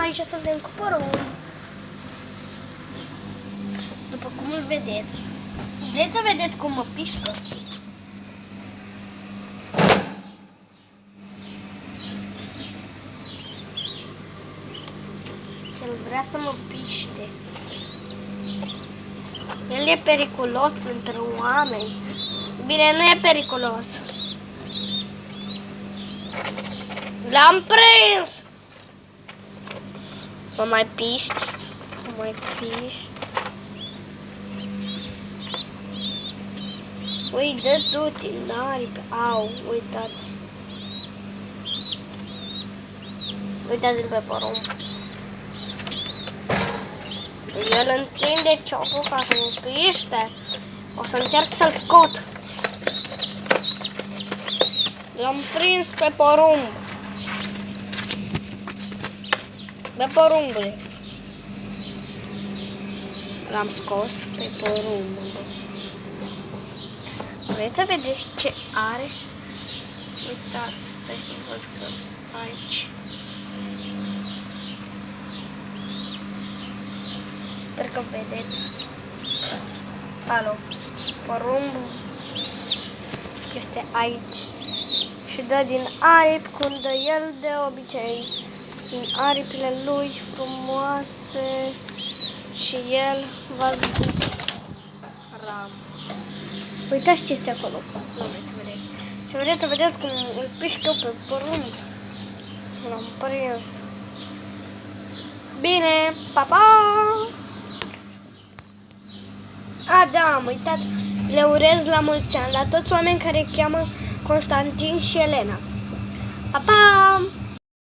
aici suntem cu porumb. După cum îl vedeți. Vreți să vedeți cum mă pișcă? El vrea să mă piște. El e periculos pentru oameni. Bine, nu e periculos. L-am prins! Mă mai piști? Mă mai piști? Ui, dă du-te în aripi. Au, uitați. Uitați-l pe porumb. El întinde ciocul ca să-mi piște. O să încerc să-l scot. L-am prins pe porumb. Bă, porumbule. L-am scos pe porumb. Vreți să vedeți ce are? Uitați, stai să văd că aici. Sper că vedeți. Alo, porumbul este aici și dă din aripi cum dă el de obicei. Din aripile lui frumoase și el va zbucra. Uitați ce este acolo. Nu vreți să vedeți. Și vreți să vedeți cum îl pișcă pe porumb. L-am prins. Bine, pa, pa! A, da, am uitat. Le urez la mulți ani la toți oameni care îi cheamă Constantin și Elena. Pa, pa!